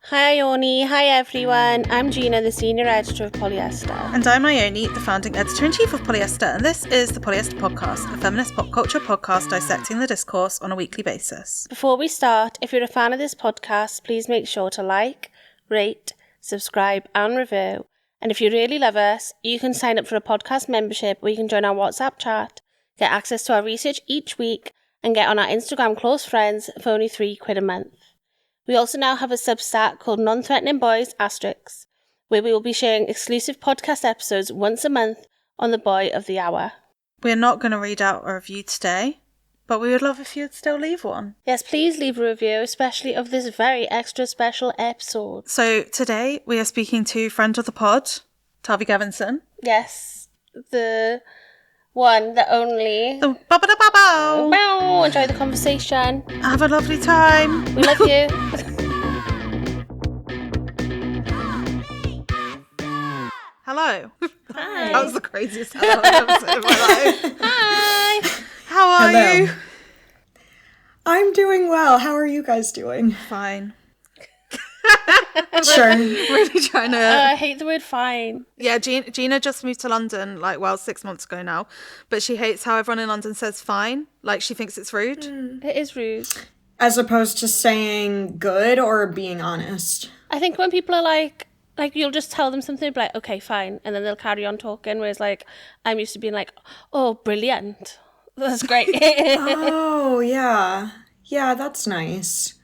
Hi Ione, hi everyone. I'm Gina, the senior editor of Polyester. And I'm Ione, the founding editor-in-chief of Polyester, and this is the Polyester Podcast, a feminist pop culture podcast dissecting the discourse on a weekly basis. Before we start, if you're a fan of this podcast, please make sure to like, rate, subscribe and review. And if you really love us, you can sign up for a podcast membership where you can join our WhatsApp chat, get access to our research each week, and get on our Instagram close friends for only £3 a month. We also now have a Substack called Non-Threatening Boys Asterix, where we will be sharing exclusive podcast episodes once a month on the Boy of the Hour. We're not going to read out a review today, but we would love if you'd still leave one. Yes, please leave a review, especially of this very extra special episode. So today we are speaking to friend of the pod, Tavi Gevinson. Yes, the one, the only. The ba-ba-da-ba-bow. Wow, enjoy the conversation. Have a lovely time. We love you. Hello. Hi. That was the craziest hello I've ever said in my life. Hi. How are Hello. you? I'm doing well. How are you guys doing? Fine. Sure. Really trying to... I hate the word fine. Yeah, Gina just moved to London, 6 months ago now. But she hates how everyone in London says fine. Like, she thinks it's rude. It is rude. As opposed to saying good or being honest. I think when people are like you'll just tell them something, be like, okay, fine, and then they'll carry on talking, whereas I'm used to being like, oh, brilliant. That's great. Oh, yeah. Yeah, that's nice.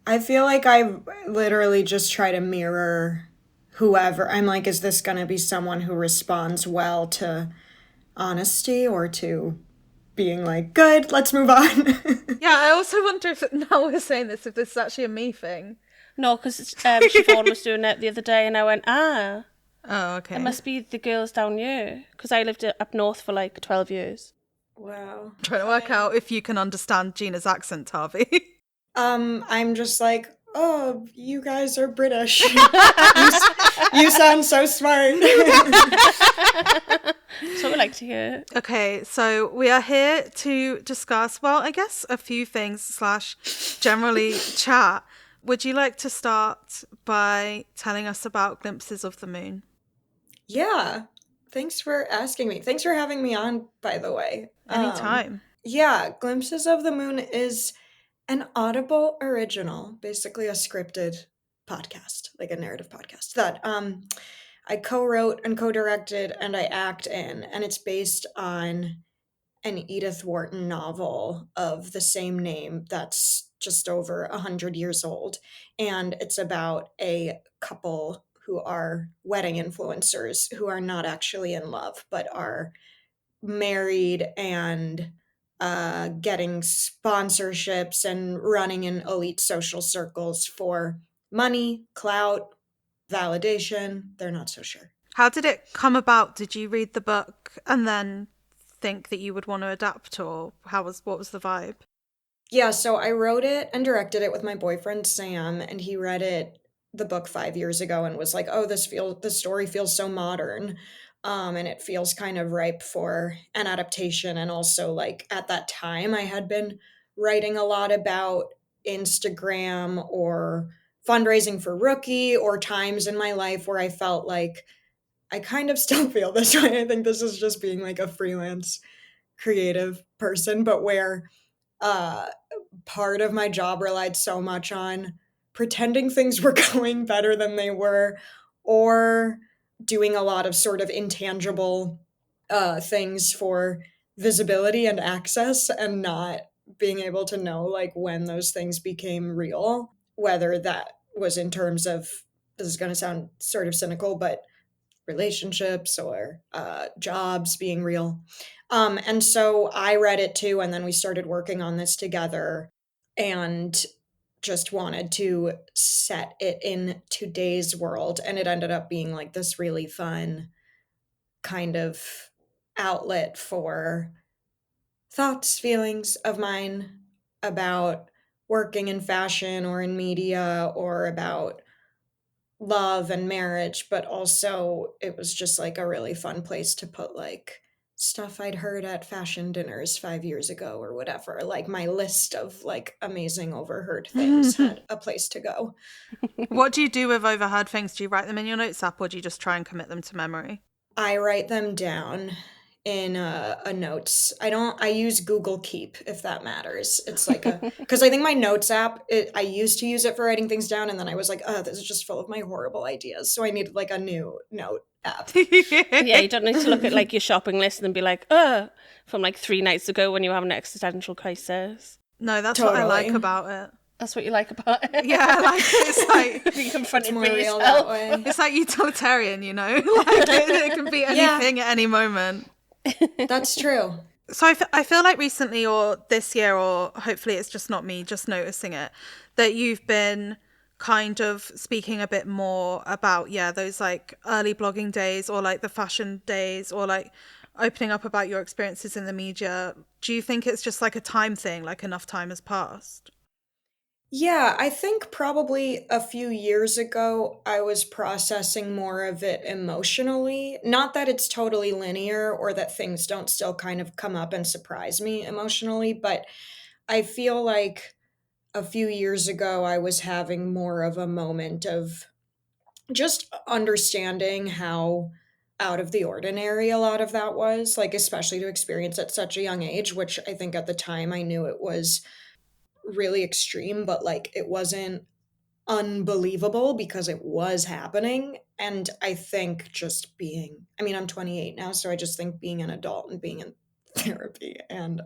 I feel like I literally just try to mirror whoever. I'm like, is this going to be someone who responds well to honesty or to being like, good, let's move on? Yeah, I also wonder if, now we're saying this, if this is actually a me thing. No, because Siobhan was doing it the other day, and I went, Oh, okay. it must be the girls down here, because I lived up north for 12 years. Wow. Trying to work out if you can understand Gina's accent, Tavi. I'm just like, oh, you guys are British. You sound so smart. That's what we like to hear. Okay, so we are here to discuss, well, I guess a few things / generally chat. Would you like to start by telling us about Glimpses of the Moon? Yeah. Thanks for asking me. Thanks for having me on, by the way. Anytime. Yeah, Glimpses of the Moon is an Audible original, basically a scripted podcast, like a narrative podcast that I co-wrote and co-directed and I act in, and it's based on an Edith Wharton novel of the same name that's just over 100 years old. And it's about a couple who are wedding influencers who are not actually in love, but are married and getting sponsorships and running in elite social circles for money, clout, validation. They're not so sure. How did it come about? Did you read the book and then think that you would want to adapt, or what was the vibe? Yeah, so I wrote it and directed it with my boyfriend Sam, and he read the book 5 years ago and was like, "Oh, the story feels so modern." And it feels kind of ripe for an adaptation. And also, at that time, I had been writing a lot about Instagram or fundraising for Rookie, or times in my life where I felt like I kind of still feel this way. I think this is just being like a freelance creative person, but where part of my job relied so much on pretending things were going better than they were, or doing a lot of sort of intangible things for visibility and access, and not being able to know when those things became real, whether that was in terms of, this is going to sound sort of cynical, but relationships or jobs being real. And so I read it too, and then we started working on this together and just wanted to set it in today's world. And it ended up being this really fun kind of outlet for thoughts, feelings of mine about working in fashion or in media, or about love and marriage, but also it was just a really fun place to put stuff I'd heard at fashion dinners 5 years ago or whatever. Like my list of like amazing overheard things had a place to go. What do you do with overheard things? Do you write them in your notes app or do you just try and commit them to memory? I write them down in a notes. I use Google Keep, if that matters. It's like because I think my notes app, I used to use it for writing things down, and then I was like, oh, this is just full of my horrible ideas. So I needed like a new note app. Yeah, you don't need to look at like your shopping list and be like, from like 3 nights ago when you were having an existential crisis. No, that's what I like Totally. about it. That's what you like about it. Yeah, like it's like Being confronted It's more by real yourself. that way. it's like utilitarian, you know? Like it can be anything at any moment. That's true. So I feel like recently or this year, or hopefully it's just not me just noticing it, that you've been kind of speaking a bit more about, those like early blogging days or like the fashion days or like opening up about your experiences in the media. Do you think it's just like a time thing, like enough time has passed? Yeah, I think probably a few years ago, I was processing more of it emotionally. Not that it's totally linear or that things don't still kind of come up and surprise me emotionally, but I feel like a few years ago, I was having more of a moment of just understanding how out of the ordinary a lot of that was, like, especially to experience at such a young age, which I think at the time I knew it was really extreme, but like it wasn't unbelievable because it was happening. And I think just being, I mean, I'm 28 now, so I just think being an adult and being in therapy and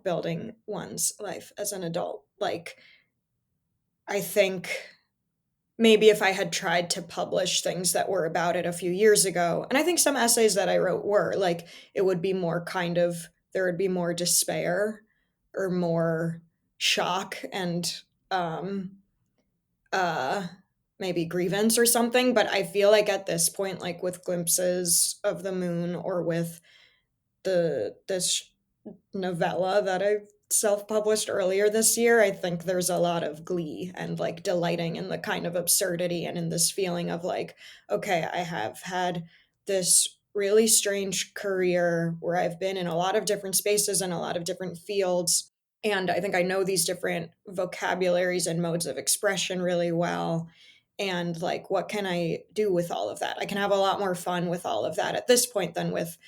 building one's life as an adult, like I think maybe if I had tried to publish things that were about it a few years ago, and I think some essays that I wrote were like, it would be more kind of, there would be more despair or more shock and um, uh, maybe grievance or something. But I feel like at this point, like with glimpses of the moon or with this novella that I self-published earlier this year, I think there's a lot of glee and like delighting in the kind of absurdity and in this feeling of like, okay, I have had this really strange career where I've been in a lot of different spaces and a lot of different fields. And I think I know these different vocabularies and modes of expression really well. And like, what can I do with all of that? I can have a lot more fun with all of that at this point than with,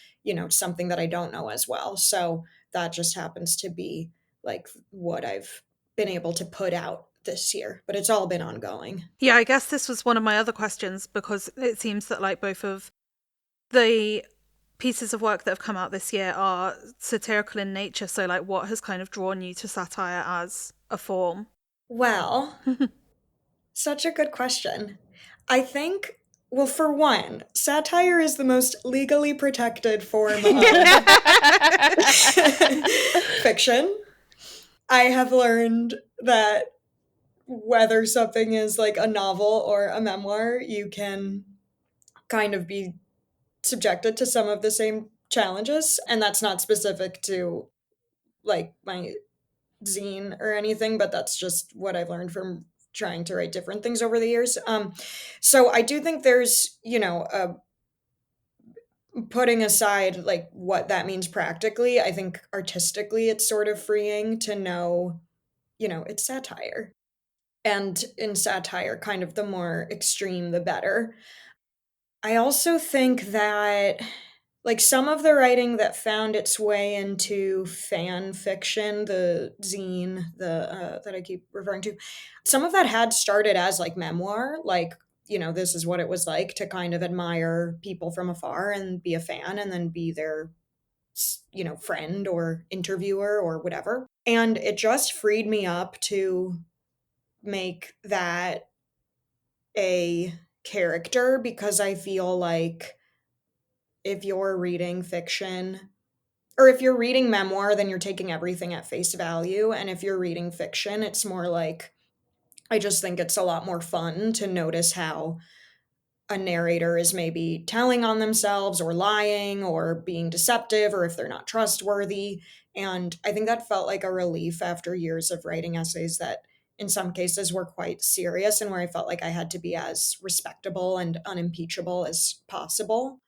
something that I don't know as well. So that just happens to be like what I've been able to put out this year, but it's all been ongoing. Yeah, I guess this was one of my other questions because it seems that like both of the pieces of work that have come out this year are satirical in nature. So like what has kind of drawn you to satire as a form? Well, such a good question. I think, well, for one, satire is the most legally protected form of fiction. I have learned that whether something is like a novel or a memoir, you can kind of be subjected to some of the same challenges. And that's not specific to like my zine or anything, but that's just what I've learned from trying to write different things over the years. So I do think there's, putting aside like what that means practically, I think artistically it's sort of freeing to know, it's satire. And in satire, kind of the more extreme, the better. I also think that like some of the writing that found its way into fan fiction, the zine, the that I keep referring to, some of that had started as like memoir, like this is what it was like to kind of admire people from afar and be a fan and then be their friend or interviewer or whatever. And it just freed me up to make that a character because I feel like if you're reading fiction or if you're reading memoir, then you're taking everything at face value. And if you're reading fiction, it's more like, I just think it's a lot more fun to notice how a narrator is maybe telling on themselves or lying or being deceptive or if they're not trustworthy. And I think that felt like a relief after years of writing essays that in some cases were quite serious and where I felt like I had to be as respectable and unimpeachable as possible.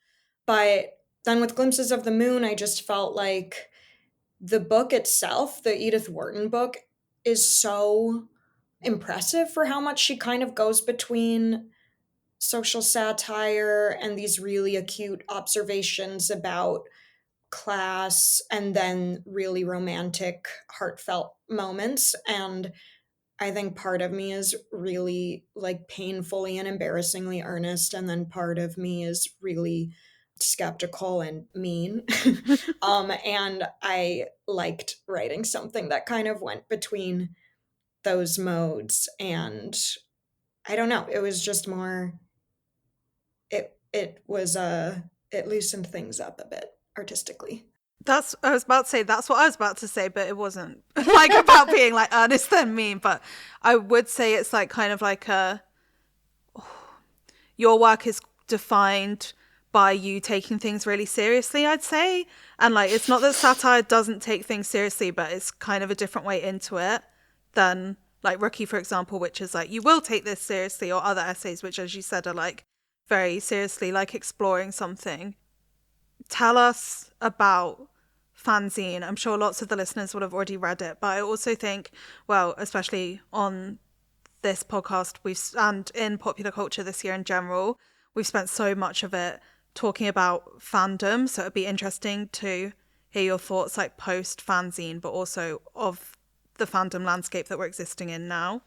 But then with Glimpses of the Moon, I just felt like the book itself, the Edith Wharton book, is so impressive for how much she kind of goes between social satire and these really acute observations about class and then really romantic, heartfelt moments. And I think part of me is really like painfully and embarrassingly earnest, and then part of me is really skeptical and mean. And I liked writing something that kind of went between those modes, and I don't know, it was just more it was it loosened things up a bit artistically. I was about to say, that's what I was about to say, but it wasn't like about being like earnest and mean. But I would say it's like kind of like your work is defined by you taking things really seriously, I'd say. And like, it's not that satire doesn't take things seriously, but it's kind of a different way into it than like Rookie, for example, which is like, you will take this seriously, or other essays, which, as you said, are like very seriously like exploring something. Tell us about Fanzine. I'm sure lots of the listeners would have already read it, but I also think, well, especially on this podcast, and in popular culture this year in general, we've spent so much of it talking about fandom. So it'd be interesting to hear your thoughts, like post Fanzine, but also of the fandom landscape that we're existing in now.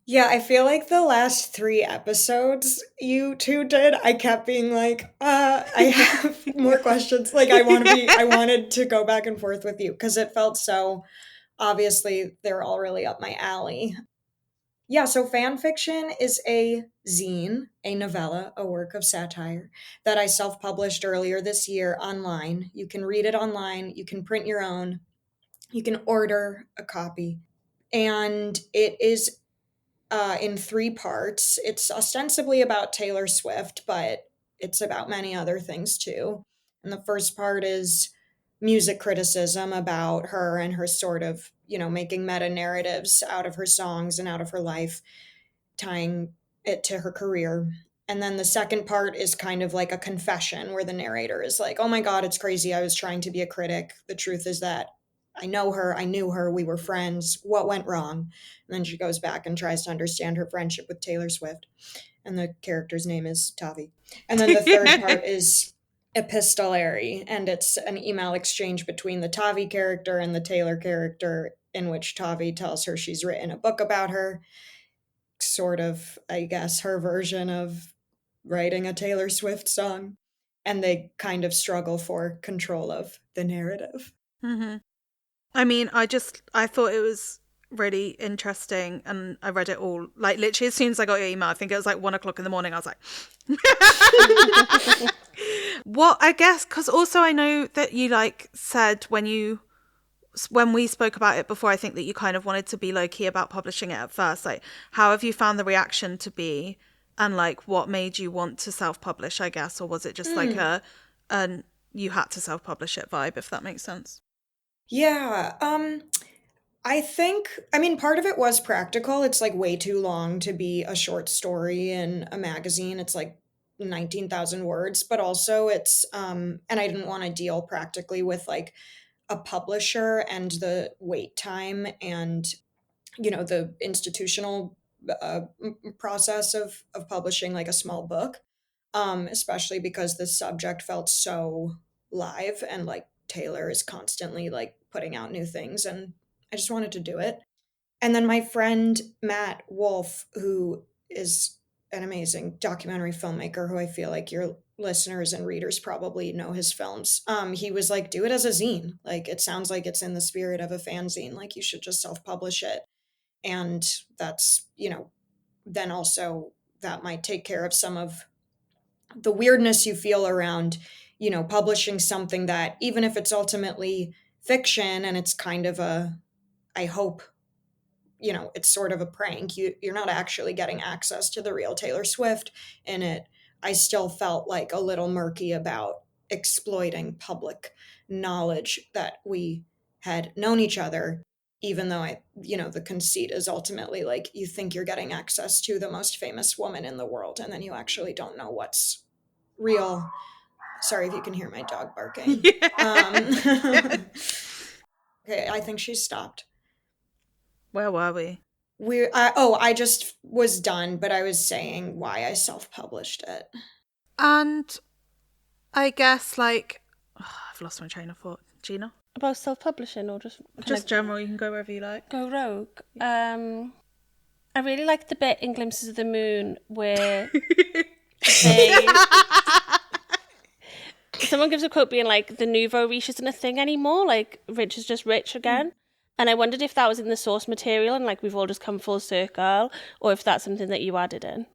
Yeah, I feel like the last 3 episodes you 2 did, I kept being like, I have more questions. Like, I wanted to go back and forth with you because it felt so, obviously, they're all really up my alley. Yeah, so fan fiction is a zine, a novella, a work of satire that I self-published earlier this year online. You can read it online, you can print your own, you can order a copy. And it is in 3 parts. It's ostensibly about Taylor Swift, but it's about many other things too. And the first part is music criticism about her and her sort of, making meta narratives out of her songs and out of her life, tying it to her career. And then the second part is kind of like a confession where the narrator is like, oh my God, it's crazy. I was trying to be a critic. The truth is that I know her, I knew her, we were friends. What went wrong? And then she goes back and tries to understand her friendship with Taylor Swift. And the character's name is Tavi. And then the third part is epistolary, and it's an email exchange between the Tavi character and the Taylor character, in which Tavi tells her she's written a book about her, sort of, I guess, her version of writing a Taylor Swift song. And they kind of struggle for control of the narrative. Mm-hmm. I mean, I thought it was really interesting, and I read it all, like, literally as soon as I got your email. I think it was like 1 o'clock in the morning. I was like, what, I guess, because also I know that you like said when we spoke about it before, I think that you kind of wanted to be low-key about publishing it at first. Like, how have you found the reaction to be, and like what made you want to self-publish, I guess? Or was it just like a you had to self-publish it vibe, if that makes sense? Yeah, I mean, part of it was practical. It's like way too long to be a short story in a magazine. It's like 19,000 words, but also it's, and I didn't want to deal practically with like a publisher and the wait time and, the institutional process of publishing like a small book, especially because the subject felt so live, and like Taylor is constantly like putting out new things, and I just wanted to do it. And then my friend Matt Wolf, who is an amazing documentary filmmaker, who I feel like your listeners and readers probably know his films, he was like, do it as a zine. Like, it sounds like it's in the spirit of a fanzine. Like, you should just self-publish it. And that's, then also that might take care of some of the weirdness you feel around, publishing something that, even if it's ultimately fiction and it's kind of I hope, it's sort of a prank. You're not actually getting access to the real Taylor Swift in it. I still felt like a little murky about exploiting public knowledge that we had known each other, even though the conceit is ultimately like you think you're getting access to the most famous woman in the world, and then you actually don't know what's real. Sorry if you can hear my dog barking. Yeah. Okay, I think she's stopped. Where were we? I just was done, but I was saying why I self-published it. And I guess like I've lost my train of thought. Gina? About self-publishing, or just Just general, you can go wherever you like. go rogue? I really like the bit in Glimpses of the Moon where they someone gives a quote being like, the nouveau riche isn't a thing anymore, like rich is just rich again. And I wondered if that was in the source material and like we've all just come full circle, or if that's something that you added in.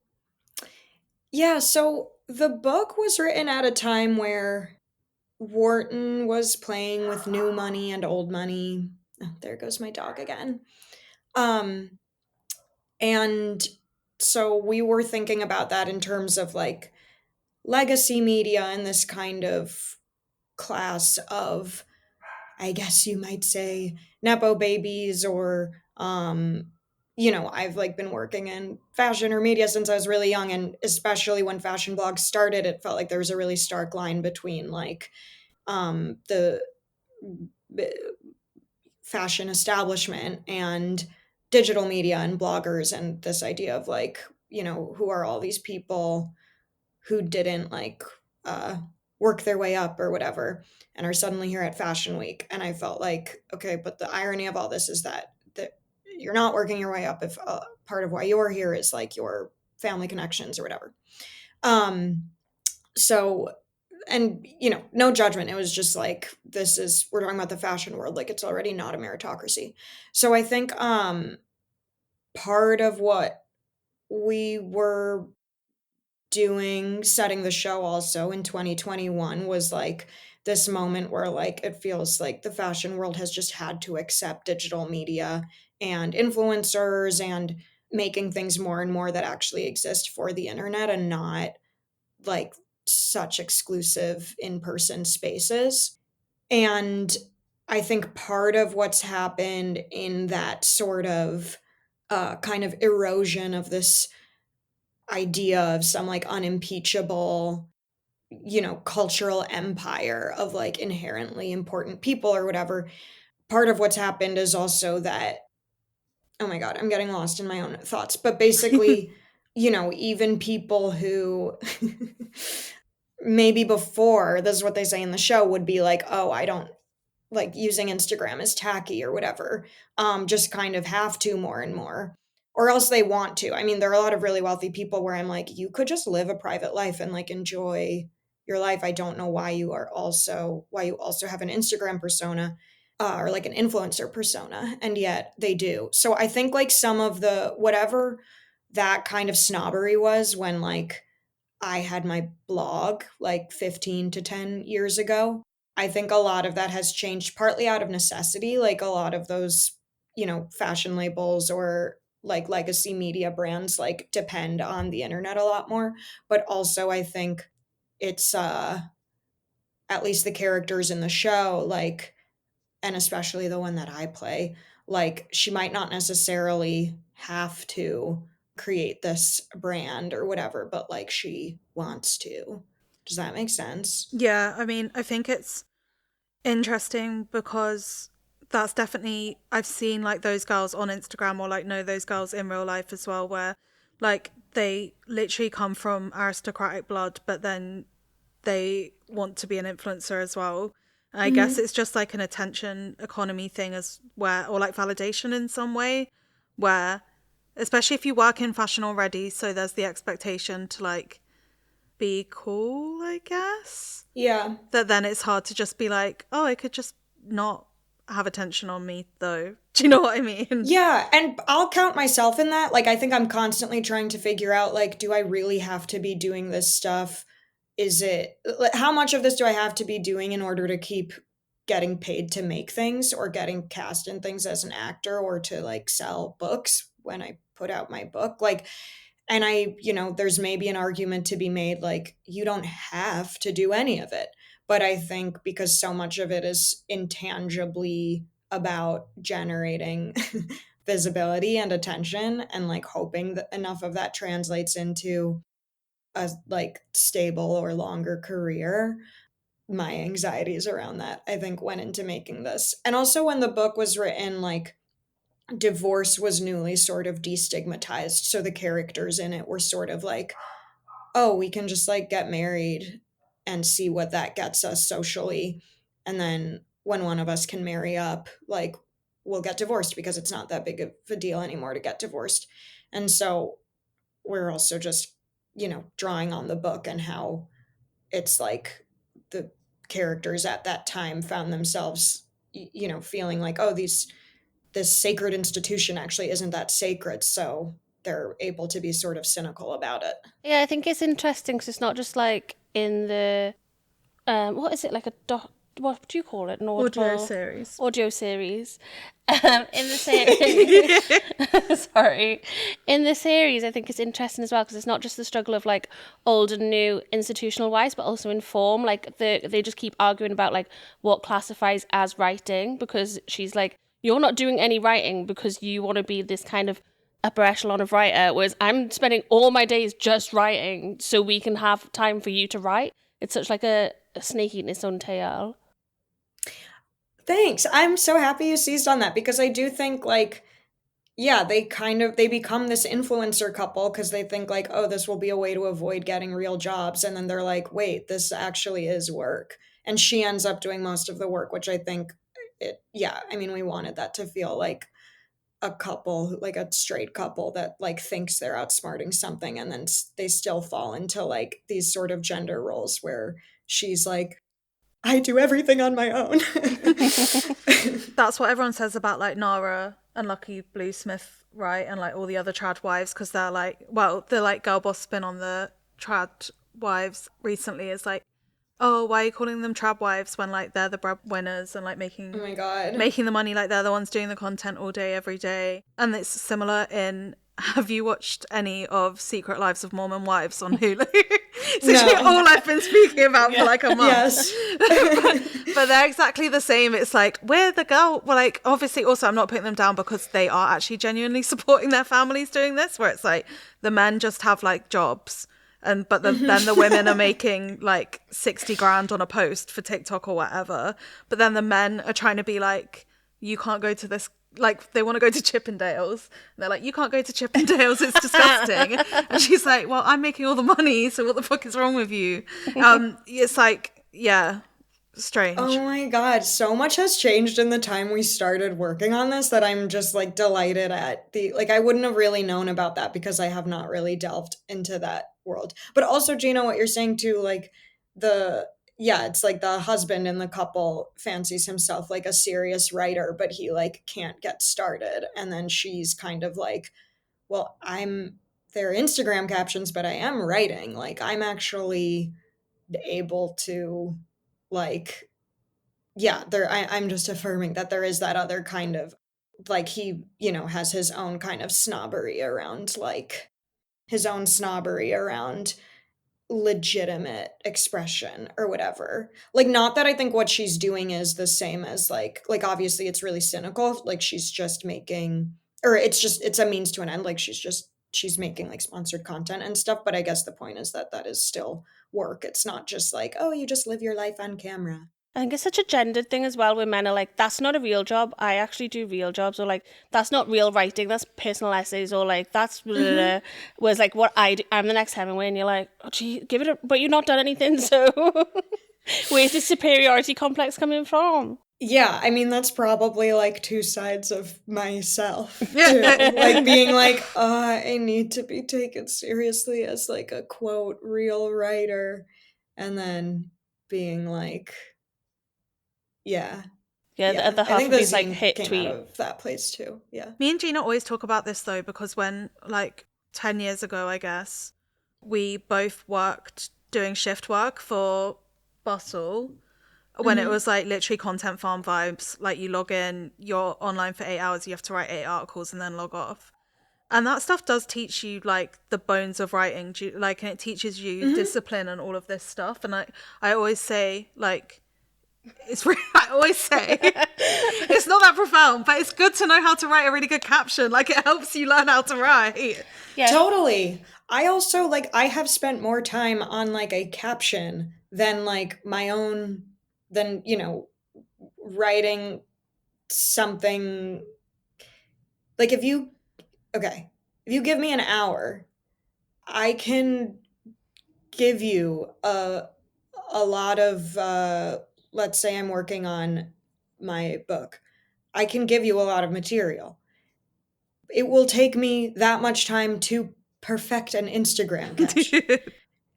Yeah, so the book was written at a time where Wharton was playing with new money and old money. Oh, there goes my dog again. Um, and so we were thinking about that in terms of like legacy media and this kind of class of, I guess you might say, nepo babies, or I've like been working in fashion or media since I was really young, and especially when fashion blogs started, it felt like there was a really stark line between like the fashion establishment and digital media and bloggers, and this idea of like, who are all these people who didn't like uh, work their way up or whatever and are suddenly here at Fashion Week. And I felt like, okay, but the irony of all this is that you're not working your way up if part of why you're here is like your family connections or whatever. So, and no judgment. It was just like, we're talking about the fashion world, like it's already not a meritocracy. So I think part of what we were doing, setting the show also in 2021, was like this moment where like it feels like the fashion world has just had to accept digital media and influencers and making things more and more that actually exist for the internet and not like such exclusive in-person spaces. And I think part of what's happened in that sort of kind of erosion of this idea of some like unimpeachable, cultural empire of like inherently important people or whatever. Part of what's happened is also that, oh my God, I'm getting lost in my own thoughts. But basically, even people who maybe before, this is what they say in the show, would be like, oh, I don't like using Instagram is tacky or whatever, just kind of have to more and more. Or else they want to. I mean, there are a lot of really wealthy people where I'm like, you could just live a private life and like enjoy your life. I don't know why you also have an Instagram persona, or like an influencer persona, and yet they do. So I think like some of the whatever that kind of snobbery was when like I had my blog like 15 to 10 years ago. I think a lot of that has changed partly out of necessity. Like a lot of those, fashion labels or like legacy media brands like depend on the internet a lot more. But also, I think it's at least the characters in the show, like, and especially the one that I play, like she might not necessarily have to create this brand or whatever, but like she wants to. Does that make sense? Yeah, I mean, I think it's interesting because that's definitely, I've seen like those girls on Instagram or like know those girls in real life as well, where like they literally come from aristocratic blood, but then they want to be an influencer as well. I guess it's just like an attention economy thing, as where, or like validation in some way, where especially if you work in fashion already, so there's the expectation to like be cool, I guess, Yeah. that then it's hard to just be like, oh, I could just not have attention on me though. Do you know what I mean? Yeah, and I'll count myself in that. Like I think I'm constantly trying to figure out like do I really have to be doing this stuff? Is it like, how much of this do I have to be doing in order to keep getting paid to make things or getting cast in things as an actor or to like sell books when I put out my book? Like, and there's maybe an argument to be made like you don't have to do any of it. But I think because so much of it is intangibly about generating visibility and attention and like hoping that enough of that translates into a like stable or longer career. My anxieties around that, I think, went into making this. And also when the book was written, like divorce was newly sort of destigmatized. So the characters in it were sort of like, oh, we can just like get married and see what that gets us socially. And then when one of us can marry up, like we'll get divorced because it's not that big of a deal anymore to get divorced. And so we're also just, drawing on the book and how it's like the characters at that time found themselves, feeling like, oh, this sacred institution actually isn't that sacred. So they're able to be sort of cynical about it. Yeah, I think it's interesting because it's not just like in the what is it, like a what do you call it, an Audio series. audio series. In the series sorry, in the series I think it's interesting as well because it's not just the struggle of like old and new institutional wise, but also in form. Like they just keep arguing about like what classifies as writing, because she's like, you're not doing any writing because you want to be this kind of upper echelon of writer, whereas I'm spending all my days just writing so we can have time for you to write. It's such like a snake eating its own tail. Thanks. I'm so happy you seized on that because I do think like, yeah, they become this influencer couple because they think like, oh, this will be a way to avoid getting real jobs. And then they're like, wait, this actually is work. And she ends up doing most of the work, which I think I mean, we wanted that to feel like a couple, like a straight couple that like thinks they're outsmarting something, and then they still fall into like these sort of gender roles where she's like, I do everything on my own. That's what everyone says about like Nara and Lucky Bluesmith, right? And like all the other trad wives, because they're like, well, the like girl boss spin on the trad wives recently is like, oh, why are you calling them trad wives when like they're the breadwinners and like making Oh my God. making the money, like they're the ones doing the content all day every day. And it's similar in, have you watched any of Secret Lives of Mormon Wives on Hulu? It's literally all I've been speaking about for like a month. Yes. but they're exactly the same. It's like, we're the girl, well, like obviously also I'm not putting them down because they are actually genuinely supporting their families doing this, where it's like the men just have like jobs, and then the women are making like 60 grand on a post for TikTok or whatever, but then the men are trying to be like, you can't go to this, like they want to go to Chippendales and they're like, you can't go to Chippendales, it's disgusting. And she's like, well, I'm making all the money, so what the fuck is wrong with you? It's like, yeah, strange. Oh my God, so much has changed in the time we started working on this that I'm just like delighted at like I wouldn't have really known about that because I have not really delved into that world. But also, Gina, what you're saying too, like it's like the husband in the couple fancies himself like a serious writer, but he like can't get started. And then she's kind of like, well, I'm their Instagram captions, but I am writing. Like I'm actually able to like, I'm just affirming that there is that other kind of like he, has his own kind of snobbery around like his own snobbery around legitimate expression or whatever. Like not that I think what she's doing is the same as like obviously it's really cynical, like she's just making, or it's a means to an end, like she's making like sponsored content and stuff, but I guess the point is that is still work. It's not just like, oh, you just live your life on camera. I think it's such a gendered thing as well, where men are like, that's not a real job, I actually do real jobs, or like, that's not real writing, that's personal essays, or like, that's blah, blah, blah. Whereas like what I do, I'm the next Hemingway, and you're like, oh gee, give it a, but you've not done anything, so where's the superiority complex coming from? Yeah, I mean, that's probably like two sides of myself. Too. Like being like, I need to be taken seriously as like a quote real writer, and then being like, yeah. The I half think of the these like zine hit came tweet. out of that place too. Yeah. Me and Gina always talk about this though, because when like 10 years ago, I guess, we both worked doing shift work for Bustle, when it was like literally content farm vibes, like you log in, you're online for 8 hours, you have to write 8 articles and then log off. And that stuff does teach you like the bones of writing, like, and it teaches you discipline and all of this stuff. And I always say like, I always say it's not that profound, but it's good to know how to write a really good caption. Like it helps you learn how to write. Yeah. Totally. I also like I have spent more time on like a caption than like my own than, writing something like if you give me an hour, I can give you a lot of let's say I'm working on my book. I can give you a lot of material. It will take me that much time to perfect an Instagram caption.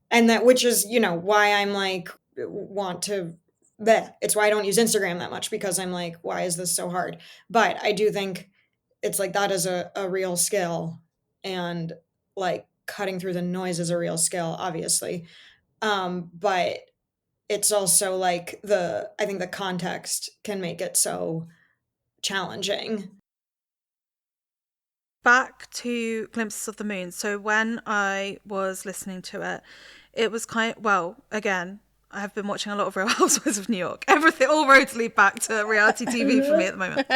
And that which is, why I'm like want to bleh. It's why I don't use Instagram that much because I'm like, why is this so hard? But I do think it's like that is a real skill and like cutting through the noise is a real skill, obviously. But it's also like I think the context can make it so challenging. Back to Glimpses of the Moon. So when I was listening to it, it was again, I have been watching a lot of Real Housewives of New York. Everything, all roads lead back to reality TV for me at the moment.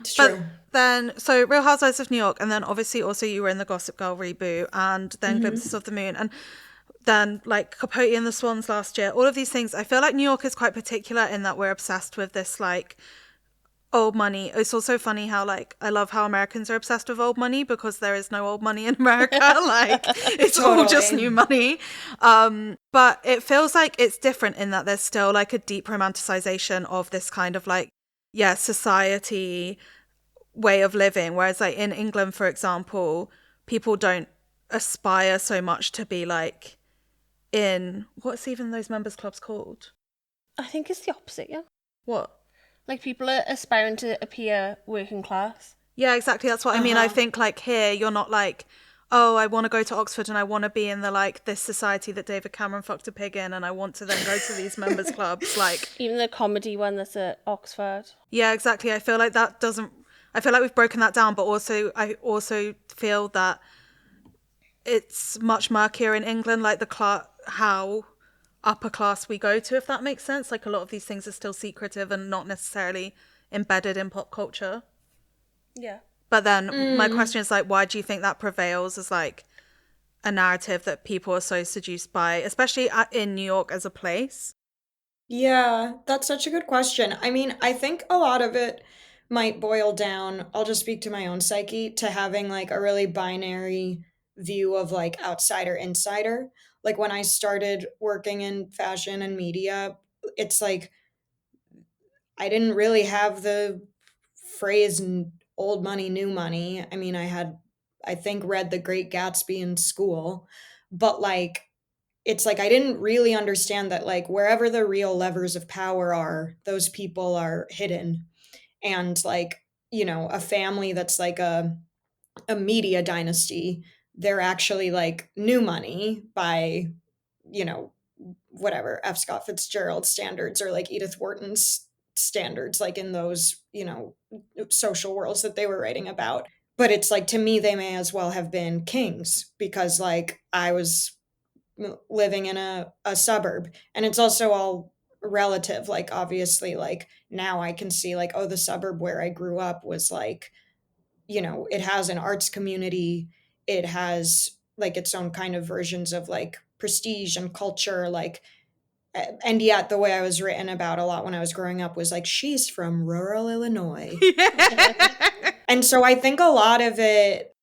It's But true. then, so Real Housewives of New York, and then obviously also you were in the Gossip Girl reboot, and then Glimpses of the Moon, and then like Capote and the Swans last year. All of these things, I feel like New York is quite particular in that we're obsessed with this like old money. It's also funny how like I love how Americans are obsessed with old money because there is no old money in America. Like it's all just Totally. new money. But it feels like it's different in that there's still like a deep romanticization of this kind of like society way of living. Whereas like in England, for example, people don't aspire so much to be like in what's even those members clubs called? I think it's the opposite, yeah. What? Like people are aspiring to appear working class. Yeah, exactly. That's what I mean. I think like here, you're not like, oh, I want to go to Oxford and I want to be in the like this society that David Cameron fucked a pig in, and I want to then go to these members clubs. Like, Even the comedy one that's at Oxford. yeah, exactly. I feel like that doesn't. I feel like we've broken that down, but also I also feel that it's much murkier in England. Like how upper class we go to, if that makes sense. Like a lot of these things are still secretive and not necessarily embedded in pop culture. Yeah. But then my question is like, why do you think that prevails as like a narrative that people are so seduced by, especially in New York as a place? Yeah, that's such a good question. I mean, I think a lot of it might boil down, I'll just speak to my own psyche, to having like a really binary view of like outsider insider. Like when I started working in fashion and media, it's like I didn't really have the phrase old money, new money. I mean, I think, read The Great Gatsby in school, but like, it's like I didn't really understand that, like, wherever the real levers of power are, those people are hidden. And, like, a family that's like a media dynasty, they're actually like new money by, you know, whatever F. Scott Fitzgerald standards or like Edith Wharton's standards, like in those, social worlds that they were writing about. But it's like to me, they may as well have been kings because like I was living in a suburb. And it's also all relative. Like obviously, like now I can see like, oh, the suburb where I grew up was like, it has an arts community. It has like its own kind of versions of like prestige and culture, like and yet the way I was written about a lot when I was growing up was like she's from rural Illinois. And so I think a lot of it,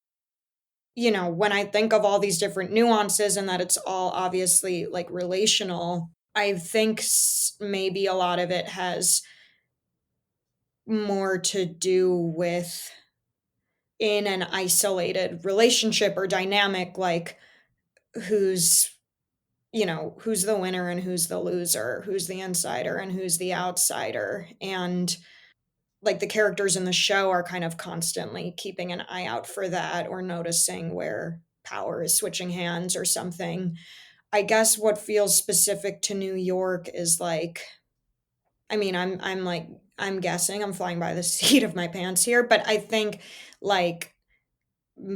when I think of all these different nuances and that it's all obviously like relational, I think maybe a lot of it has more to do with in an isolated relationship or dynamic, like who's who's the winner and who's the loser, who's the insider and who's the outsider. And like the characters in the show are kind of constantly keeping an eye out for that or noticing where power is switching hands or something. I guess what feels specific to New York is like, I mean, I'm like I'm guessing I'm flying by the seat of my pants here, but I think like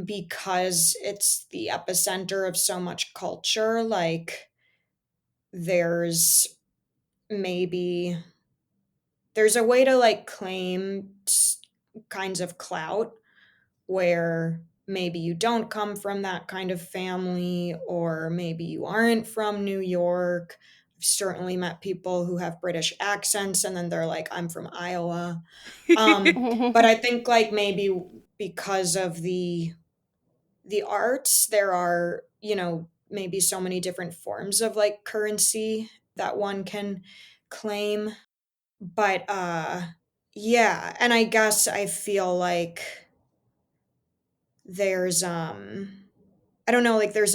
because it's the epicenter of so much culture, like there's maybe there's a way to like claim kinds of clout where maybe you don't come from that kind of family, or maybe you aren't from New York. I've certainly met people who have British accents and then they're like, I'm from Iowa. But I think like maybe because of the arts, there are, maybe so many different forms of like currency that one can claim. But yeah, and I guess I feel like there's I don't know, like there's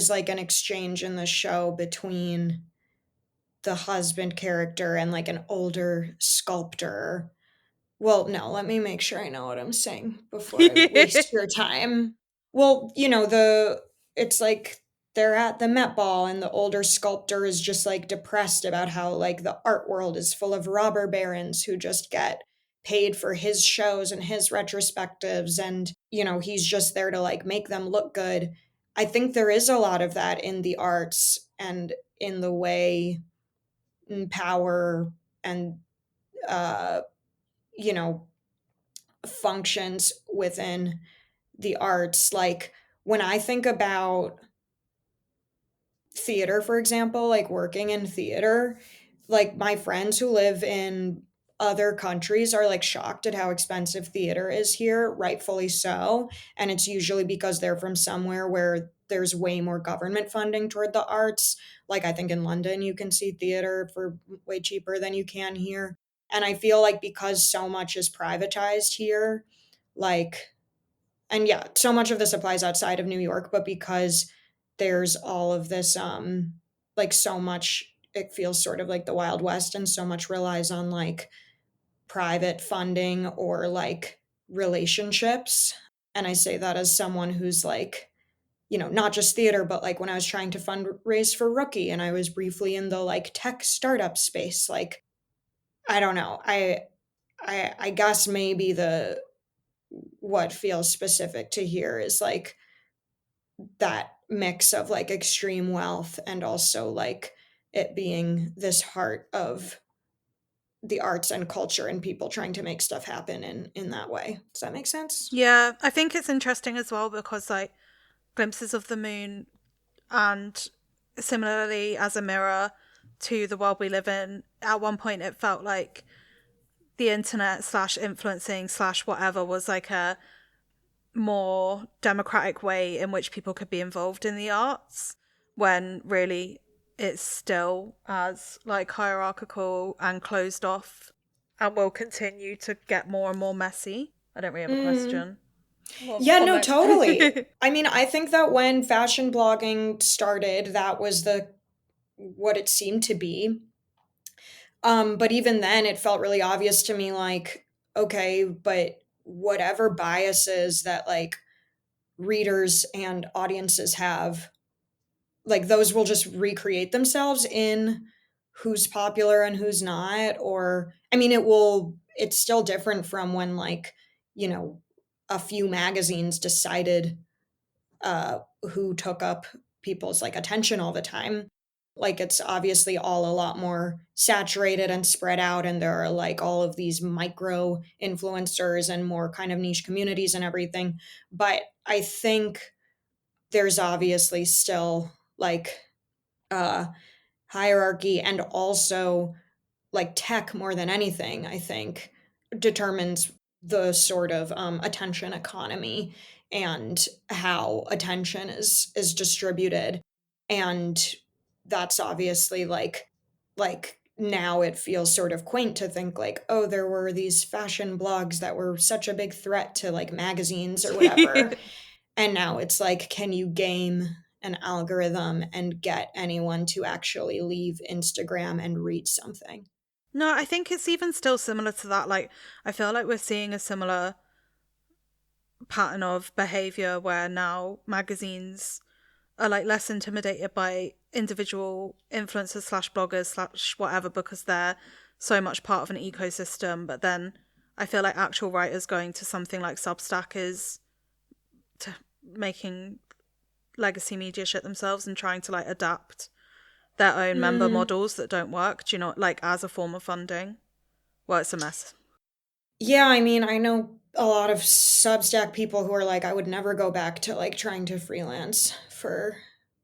like an exchange in the show between the husband character and like an older sculptor. Well, no, let me make sure I know what I'm saying before I waste your time. Well, it's like they're at the Met Ball and the older sculptor is just like depressed about how like the art world is full of robber barons who just get paid for his shows and his retrospectives, and he's just there to like make them look good. I think there is a lot of that in the arts and in the way power and uh you know functions within the arts. Like when I think about theater, for example, like working in theater, like my friends who live in other countries are like shocked at how expensive theater is here, rightfully so. And it's usually because they're from somewhere where there's way more government funding toward the arts. Like I think in London, you can see theater for way cheaper than you can here. And I feel like because so much is privatized here, like, and yeah, so much of this applies outside of New York, but because there's all of this like so much, it feels sort of like the Wild West, and so much relies on like private funding or like relationships. And I say that as someone who's like, not just theater, but like when I was trying to fundraise for Rookie and I was briefly in the like tech startup space, like I don't know. I guess maybe the what feels specific to here is like that mix of like extreme wealth and also like it being this heart of the arts and culture and people trying to make stuff happen in that way. Does that make sense? Yeah, I think it's interesting as well because like Glimpses of the Moon and similarly as a mirror to the world we live in, at one point it felt like the internet slash influencing slash whatever was like a more democratic way in which people could be involved in the arts, when really it's still as like hierarchical and closed off and will continue to get more and more messy. I don't really have a question. More of a Yeah, no, comment. totally. I mean, I think that when fashion blogging started, that was the what it seemed to be. But even then, it felt really obvious to me, like, okay, but whatever biases that like readers and audiences have, like those will just recreate themselves in who's popular and who's not. Or I mean, it's still different from when like, you know, a few magazines decided who took up people's like attention all the time. Like it's obviously all a lot more saturated and spread out, and there are like all of these micro influencers and more kind of niche communities and everything. But I think there's obviously still like uh hierarchy, and also like tech more than anything, I think, determines the sort of attention economy and how attention is distributed. And that's obviously like now it feels sort of quaint to think like, oh, there were these fashion blogs that were such a big threat to like magazines or whatever. And now it's like, can you game an algorithm and get anyone to actually leave Instagram and read something? No, I think it's even still similar to that. Like, I feel like we're seeing a similar pattern of behavior where now magazines are like less intimidated by individual influencers slash bloggers slash whatever because they're so much part of an ecosystem. But then I feel like actual writers going to something like Substack is making legacy media shit themselves and trying to like adapt their own member models that don't work. Do you know, like as a form of funding? Well, it's a mess. Yeah, I mean, I know a lot of Substack people who are like, I would never go back to like trying to freelance for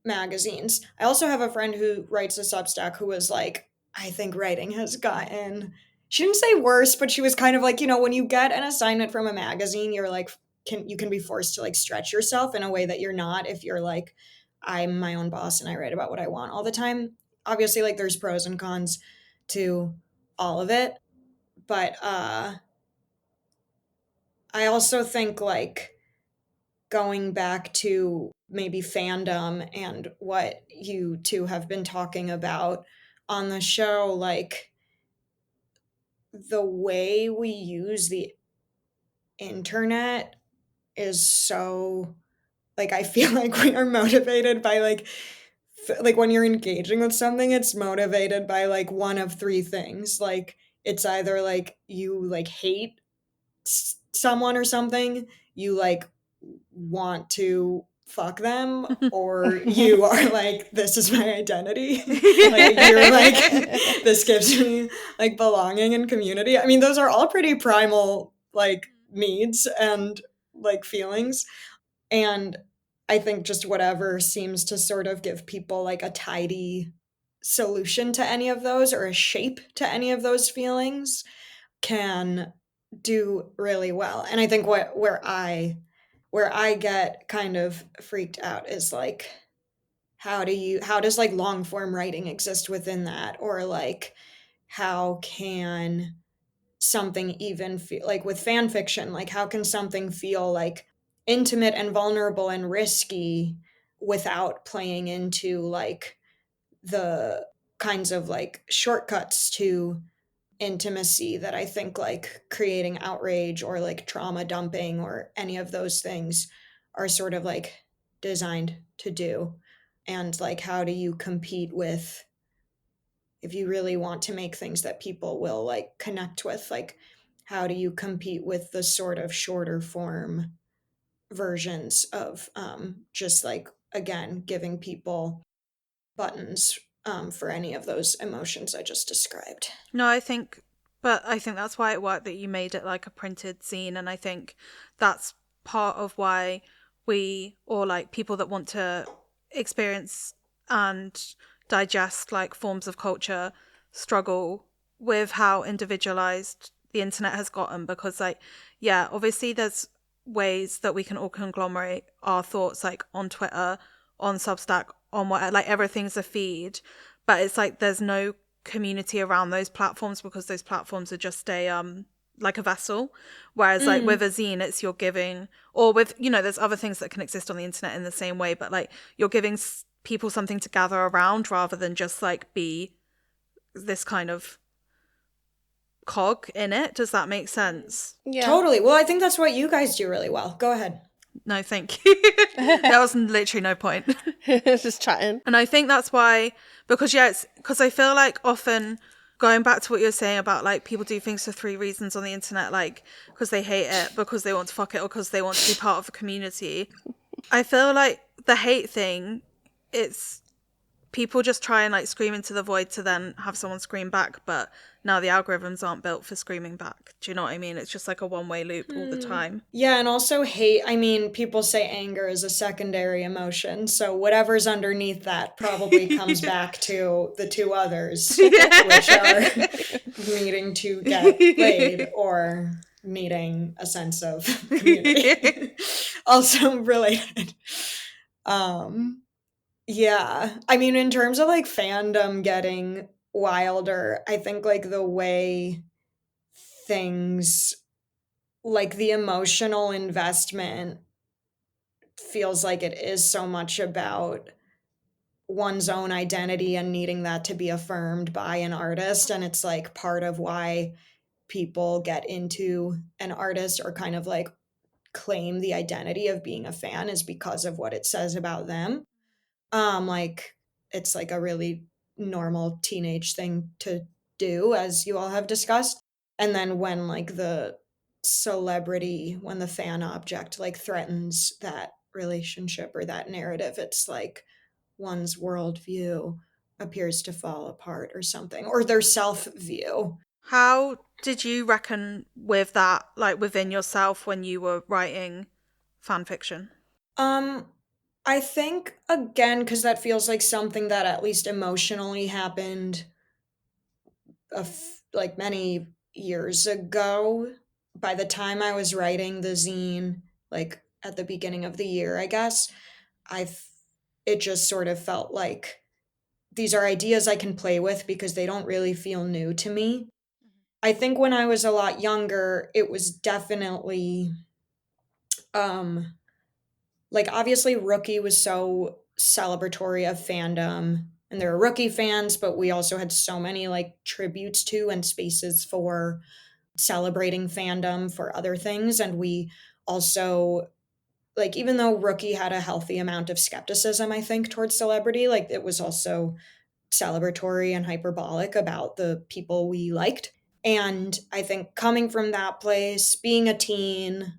magazines. I also have a friend who writes a Substack who was like, I think writing has gotten, she didn't say worse, but she was kind of like, when you get an assignment from a magazine, you're like, you can be forced to like stretch yourself in a way that you're not if you're like, I'm my own boss and I write about what I want all the time. Obviously, like there's pros and cons to all of it, but I also think like going back to maybe fandom and what you two have been talking about on the show, like the way we use the internet is so, like, I feel like we are motivated by like when you're engaging with something, it's motivated by like one of three things. Like it's either like you like hate someone or something, you like want to fuck them, or you are like, this is my identity. Like you're like, this gives me like belonging and community. I mean, those are all pretty primal like needs and like feelings. And I think just whatever seems to sort of give people like a tidy solution to any of those, or a shape to any of those feelings, can do really well. And I think where I get kind of freaked out is like, how does like long form writing exist within that? Or like, how can something even feel like with fan fiction, like how can something feel like intimate and vulnerable and risky without playing into like the kinds of like shortcuts to intimacy that I think like creating outrage or like trauma dumping or any of those things are sort of like designed to do. And like, how do you compete with, if you really want to make things that people will like connect with, like how do you compete with the sort of shorter form versions of just like, again, giving people buttons for any of those emotions I just described. No, I think that's why it worked that you made it like a printed scene. And I think that's part of why or like people that want to experience and digest like forms of culture, struggle with how individualized the internet has gotten. Because like, yeah, obviously there's ways that we can all conglomerate our thoughts like on Twitter, on Substack, on what, like everything's a feed, but it's like there's no community around those platforms because those platforms are just a like a vessel. Whereas like with a zine, it's you're giving, or with, there's other things that can exist on the internet in the same way, but like you're giving people something to gather around rather than just like be this kind of cog in it. Does that make sense? Yeah. Totally. Well, I think that's what you guys do really well. Go ahead. No, thank you. There was literally no point. Just chatting. And I think that's why, because it's because I feel like often, going back to what you're saying about like people do things for three reasons on the internet, like because they hate it, because they want to fuck it, or because they want to be part of a community. I feel like the hate thing, it's people just try and like scream into the void to then have someone scream back, but now the algorithms aren't built for screaming back. Do you know what I mean? It's just like a one-way loop all the time. Yeah, and also hate. I mean, people say anger is a secondary emotion, so whatever's underneath that probably comes back to the two others, which are needing to get laid or needing a sense of community. Also related. Yeah. I mean, in terms of like fandom getting wilder, I think like the way things, like the emotional investment feels like it is so much about one's own identity and needing that to be affirmed by an artist. And it's like part of why people get into an artist or kind of like claim the identity of being a fan is because of what it says about them. Like it's like a really normal teenage thing to do, as you all have discussed. And then when like the celebrity, when the fan object like threatens that relationship or that narrative, it's like one's worldview appears to fall apart or something, or their self view. How did you reckon with that, like within yourself when you were writing fan fiction? I think again, because that feels like something that at least emotionally happened like many years ago. By the time I was writing the zine, like at the beginning of the year, I guess, I it just sort of felt like these are ideas I can play with because they don't really feel new to me. I think when I was a lot younger, it was definitely um like obviously Rookie was so celebratory of fandom and there were Rookie fans, but we also had so many like tributes to and spaces for celebrating fandom for other things. And we also, like, even though Rookie had a healthy amount of skepticism, I think, towards celebrity, like it was also celebratory and hyperbolic about the people we liked. And I think coming from that place, being a teen,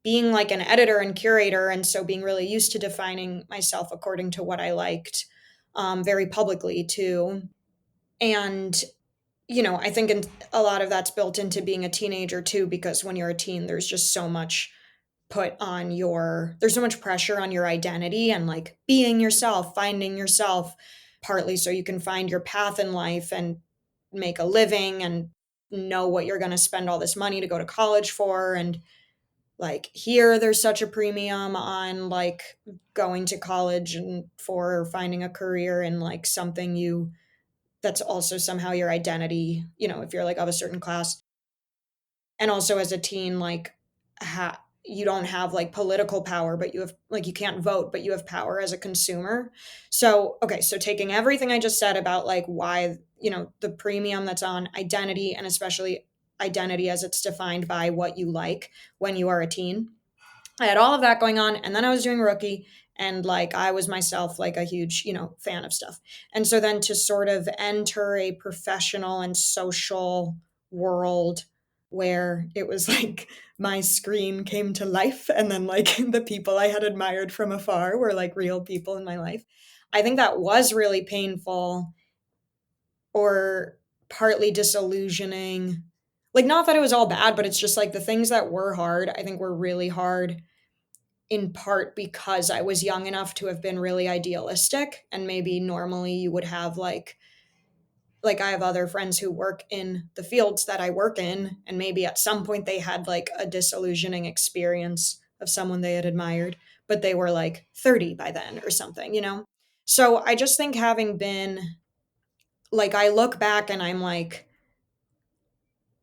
being like an editor and curator, and so being really used to defining myself according to what I liked, very publicly too. And, you know, I think a lot of that's built into being a teenager too, because when you're a teen, there's just so much there's so much pressure on your identity and like being yourself, finding yourself, partly so you can find your path in life and make a living and know what you're going to spend all this money to go to college for. And like here there's such a premium on like going to college and for finding a career in like something you that's also somehow your identity, you know, if you're like of a certain class. And also as a teen, like you don't have like political power, but you have like you can't vote, but you have power as a consumer. So okay, so taking everything I just said about like why, you know, the premium that's on identity, and especially identity as it's defined by what you like when you are a teen, I had all of that going on, and then I was doing Rookie, and like I was myself like a huge, you know, fan of stuff. And so then to sort of enter a professional and social world where it was like my screen came to life, and then like the people I had admired from afar were like real people in my life. I think that was really painful, or partly disillusioning. Like, not that it was all bad, but it's just like the things that were hard, I think were really hard in part because I was young enough to have been really idealistic, and maybe normally you would have like I have other friends who work in the fields that I work in, and maybe at some point they had like a disillusioning experience of someone they had admired, but they were like 30 by then or something, you know. So I just think having been like, I look back and I'm like,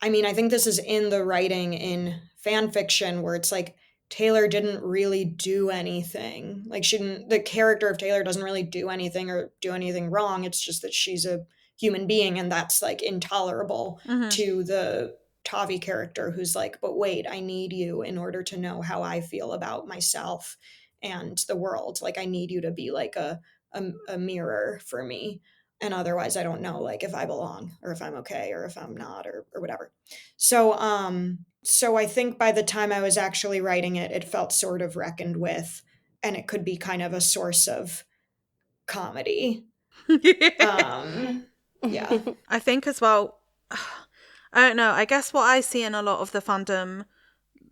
I mean, I think this is in the writing in fan fiction where it's like Taylor didn't really do anything. Like, the character of Taylor doesn't really do anything or do anything wrong. It's just that she's a human being, and that's like intolerable to the Tavi character who's like, but wait, I need you in order to know how I feel about myself and the world. Like, I need you to be like a mirror for me, and otherwise I don't know like if I belong or if I'm okay or if I'm not, or whatever. So I think by the time I was actually writing it, it felt sort of reckoned with, and it could be kind of a source of comedy. Yeah. I think as well, I don't know, I guess what I see in a lot of the fandom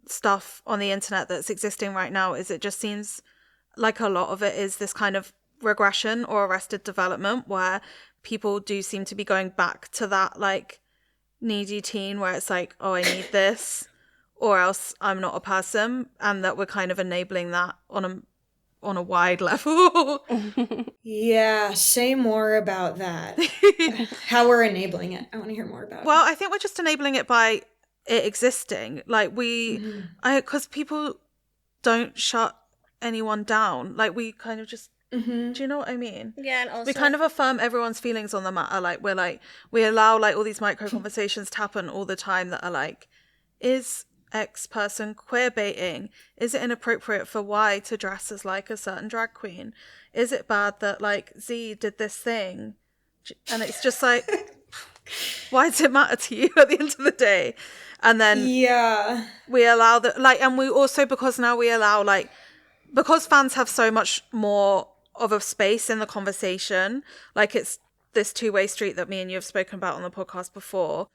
stuff on the internet that's existing right now is it just seems like a lot of it is this kind of regression or arrested development where people do seem to be going back to that like needy teen where it's like, oh, I need this or else I'm not a person, and that we're kind of enabling that on a wide level. Yeah, say more about that. How we're enabling it. I want to hear more about it. Well, I think we're just enabling it by it existing. Like because people don't shut anyone down. Like we kind of just, do you know what I mean? Yeah, and also We kind of affirm everyone's feelings on the matter. Like we allow like all these micro conversations to happen all the time that are like, is X person queer baiting? Is it inappropriate for Y to dress as like a certain drag queen? Is it bad that like Z did this thing? And it's just like, why does it matter to you at the end of the day? And then yeah, we allow that, like, and we also, because now we allow like, because fans have so much more of a space in the conversation, like it's this two-way street that me and you have spoken about on the podcast before.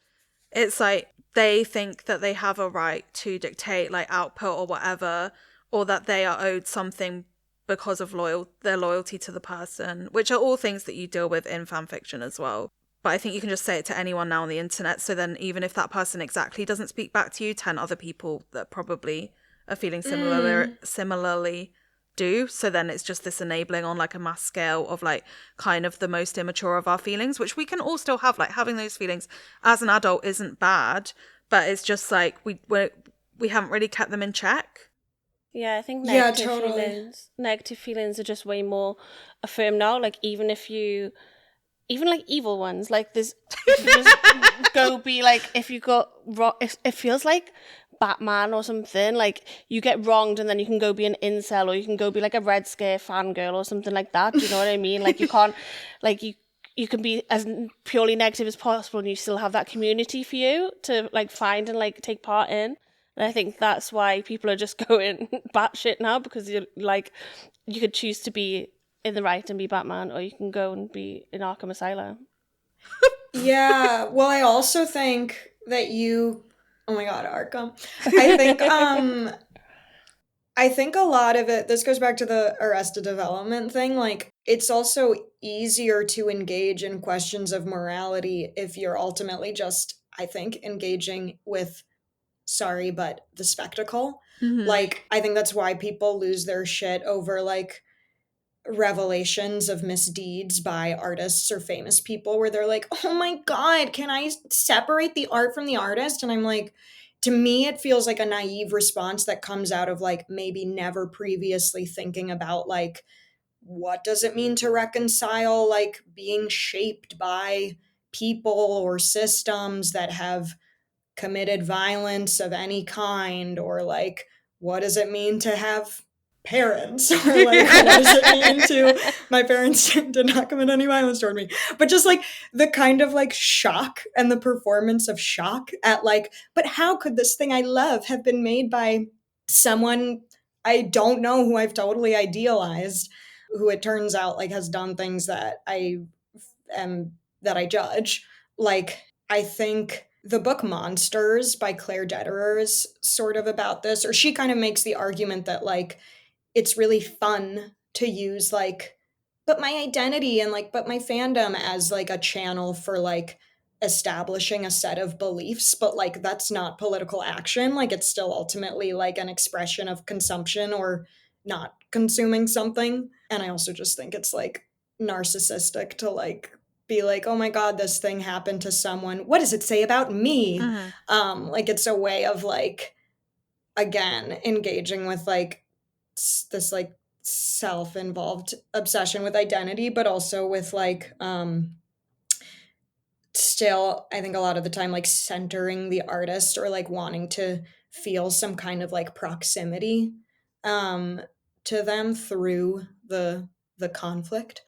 it's like they think that they have a right to dictate like output or whatever, or that they are owed something because of their loyalty to the person, which are all things that you deal with in fan fiction as well. But I think you can just say it to anyone now on the internet, so then even if that person exactly doesn't speak back to you, 10 other people that probably are feeling similarly do. So then it's just this enabling on like a mass scale of like kind of the most immature of our feelings, which we can all still have. Like having those feelings as an adult isn't bad, but it's just like we haven't really kept them in check. Yeah, I think Yeah, totally. negative feelings are just way more affirmed now. Like even like evil ones, like there's, if you just go be like, if you got wrong, if it feels like Batman or something, like you get wronged and then you can go be an incel, or you can go be like a Red Scare fangirl or something like that. Do you know what I mean? Like you can't, like you can be as purely negative as possible and you still have that community for you to like find and like take part in. And I think that's why people are just going batshit now, because you're like, you could choose to be in the right and be Batman, or you can go and be in Arkham Asylum. Yeah. Well, I also think that oh my God, Arkham. I think a lot of it, this goes back to the Arrested Development thing. Like, it's also easier to engage in questions of morality if you're ultimately just, I think, engaging with, sorry, but the spectacle. Mm-hmm. Like, I think that's why people lose their shit over like revelations of misdeeds by artists or famous people, where they're like, oh my God, can I separate the art from the artist? And I'm like, to me, it feels like a naive response that comes out of like maybe never previously thinking about like, what does it mean to reconcile like being shaped by people or systems that have committed violence of any kind, or like, what does it mean to have parents, or like, what does it mean to, my parents did not commit any violence toward me, but just like the kind of like shock and the performance of shock at like, but how could this thing I love have been made by someone I don't know, who I've totally idealized, who it turns out like has done things that I judge. Like, I think the book Monsters by Claire Dederer is sort of about this, or she kind of makes the argument that like it's really fun to use like, but my identity and like, but my fandom as like a channel for like establishing a set of beliefs, but like that's not political action. Like it's still ultimately like an expression of consumption or not consuming something. And I also just think it's like narcissistic to like be like, oh my God, this thing happened to someone. What does it say about me? Like it's a way of like, again, engaging with like this like self-involved obsession with identity, but also with like still, I think a lot of the time like centering the artist, or like wanting to feel some kind of like proximity to them through the conflict.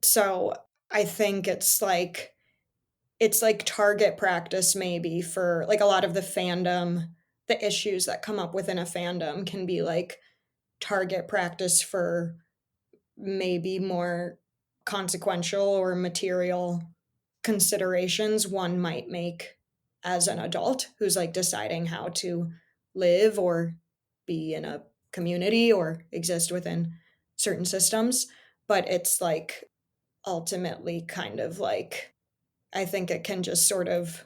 So I think it's like target practice maybe for like a lot of the fandom. The issues that come up within a fandom can be like target practice for maybe more consequential or material considerations one might make as an adult who's like deciding how to live or be in a community or exist within certain systems. But it's like ultimately kind of like, I think it can just sort of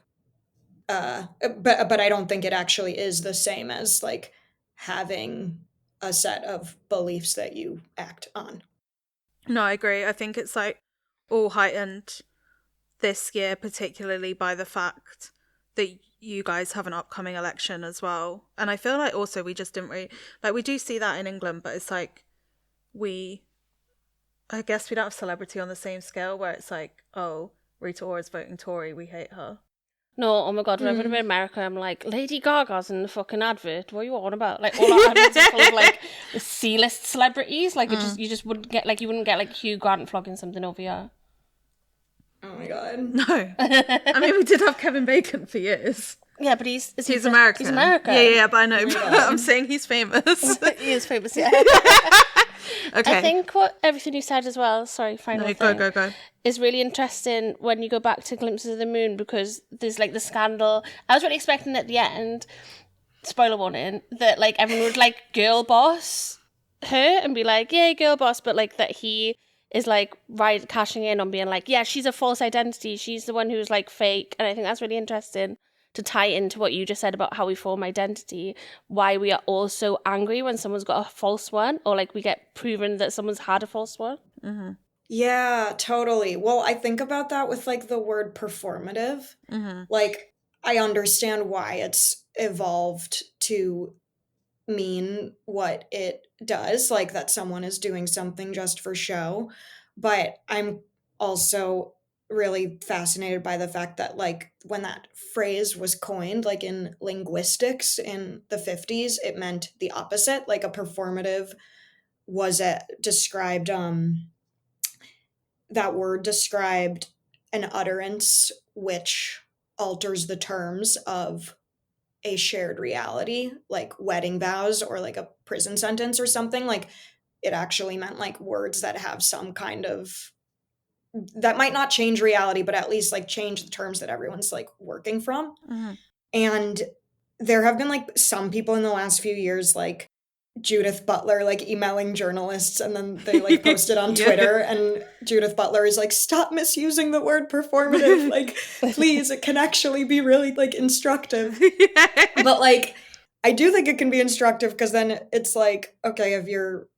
but I don't think it actually is the same as like having a set of beliefs that you act on. No, I agree. I think it's like all heightened this year, particularly by the fact that you guys have an upcoming election as well. And I feel like also we just didn't really, like, we do see that in England, but it's like I guess we don't have celebrity on the same scale where it's like, oh, Rita Ora is voting Tory, we hate her. No, oh my God, whenever I'm in America, I'm like, Lady Gaga's in the fucking advert. What are you on about? Like, all our adverts are full of like the C-list celebrities. Like, you just wouldn't get like Hugh Grant flogging something over here. Oh my God. No. I mean, we did have Kevin Bacon for years. Yeah, but he's American. He's American. Yeah, but I know. But I'm saying he's famous. He is famous, yeah. Okay. I think what everything you said as well, sorry, final No, thing, go. is really interesting when you go back to Glimpses of the Moon, because there's like the scandal. I was really expecting at the end, spoiler warning, that like everyone would like girl boss her and be like, yeah, girl boss, but like that he is like cashing in on being like, yeah, she's a false identity, she's the one who's like fake. And I think that's really interesting to tie into what you just said about how we form identity, why we are all so angry when someone's got a false one, or like we get proven that someone's had a false one. Yeah, totally. Well, I think about that with like the word performative. Like, I understand why it's evolved to mean what it does, like that someone is doing something just for show. But I'm also really fascinated by the fact that, like, when that phrase was coined, like in linguistics in the 50s, it meant the opposite. Like, a performative was described, that word described an utterance which alters the terms of a shared reality, like wedding vows or like a prison sentence or something. Like, it actually meant like words that have some kind of, that might not change reality, but at least like change the terms that everyone's like working from. And there have been like some people in the last few years, like Judith Butler, like emailing journalists, and then they like posted on Yeah. Twitter, and Judith Butler is like, stop misusing the word performative. Like, please, it can actually be really like instructive. But like, I do think it can be instructive, because then it's like, okay, if you're,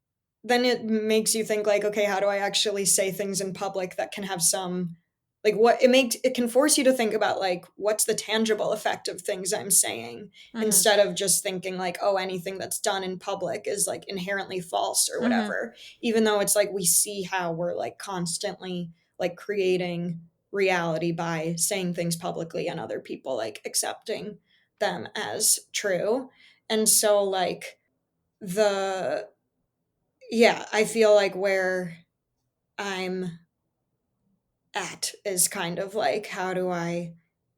then it makes you think like, okay, how do I actually say things in public that can have some, like, what it makes, it can force you to think about like, what's the tangible effect of things I'm saying, instead of just thinking like, oh, anything that's done in public is like inherently false or whatever. Even though it's like we see how we're like constantly like creating reality by saying things publicly and other people like accepting them as true. And so like the, yeah, I feel like where I'm at is kind of like, how do I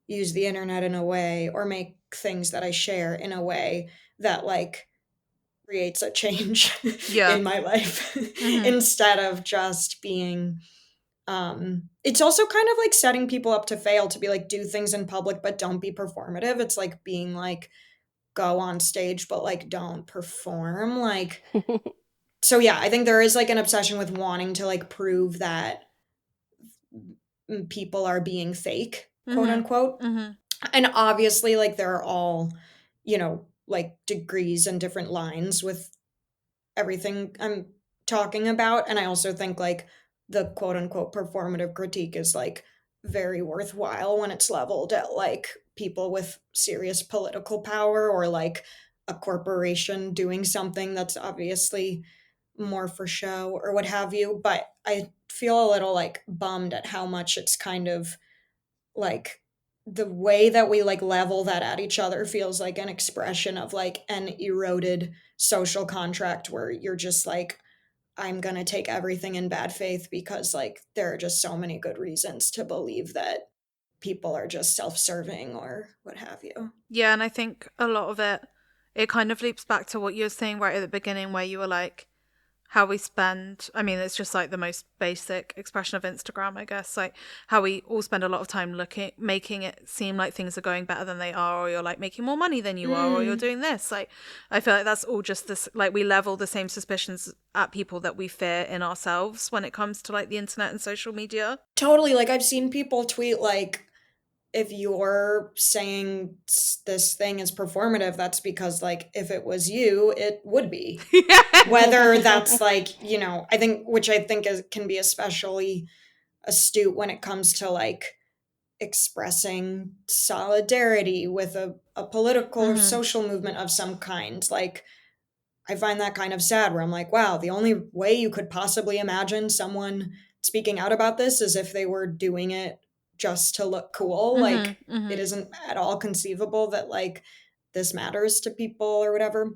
use the internet in a way, or make things that I share in a way that like creates a change Yeah. in my life, instead of just being, it's also kind of like setting people up to fail, to be like, do things in public but don't be performative. It's like being like, go on stage but like don't perform, like. So yeah, I think there is like an obsession with wanting to like prove that people are being fake, quote unquote. And obviously like there are all, you know, like degrees and different lines with everything I'm talking about. And I also think like the quote unquote performative critique is like very worthwhile when it's leveled at like people with serious political power, or like a corporation doing something that's obviously more for show or what have you. But I feel a little like bummed at how much it's kind of like, the way that we like level that at each other feels like an expression of like an eroded social contract, where you're just like, I'm going to take everything in bad faith, because like there are just so many good reasons to believe that people are just self-serving or what have you. Yeah, and I think a lot of it kind of loops back to what you were saying right at the beginning, where you were like, how we spend, I mean, it's just like the most basic expression of Instagram, I guess, like how we all spend a lot of time making it seem like things are going better than they are, or you're like making more money than you are, or you're doing this. Like, I feel like that's all just this, like we level the same suspicions at people that we fear in ourselves when it comes to like the internet and social media. Totally. Like, I've seen people tweet like, if you're saying this thing is performative, that's because like if it was you, it would be. Whether that's like, you know, I think, which I think is, can be especially astute when it comes to like expressing solidarity with a political or social movement of some kind. Like, I find that kind of sad, where I'm like, wow, the only way you could possibly imagine someone speaking out about this is if they were doing it just to look cool. Like, it isn't at all conceivable that like this matters to people or whatever.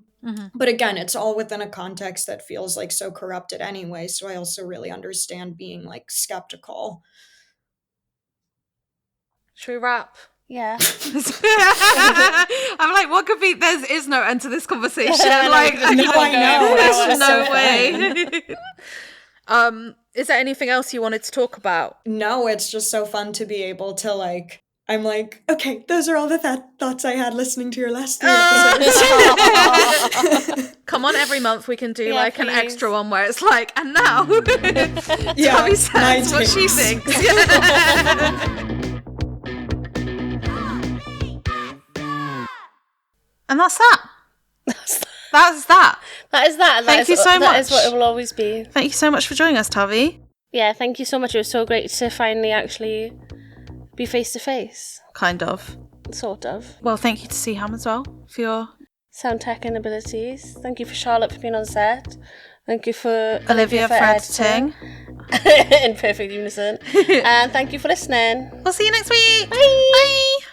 But again, it's all within a context that feels like so corrupted anyway. So I also really understand being like skeptical. Should we wrap? Yeah. I'm like, what could be? There is no end to this conversation. Like, I know. there's It's no so way. Is there anything else you wanted to talk about? No, it's just so fun to be able to like. I'm like, okay, those are all the thoughts I had listening to your last 3 episodes. Come on, every month we can do Yeah, like an please. extra one where it's like, and now Tavi says what she thinks. And that's that. That's that. That is that. Thank you so much. That is what it will always be. Thank you so much for joining us, Tavi. Yeah, thank you so much. It was so great to finally actually be face to face. Kind of. Sort of. Well, thank you to Seaham as well for your Sound tech and abilities. Thank you for Charlotte for being on set. Thank you for Olivia for editing. in perfect unison. And thank you for listening. We'll see you next week. Bye. Bye.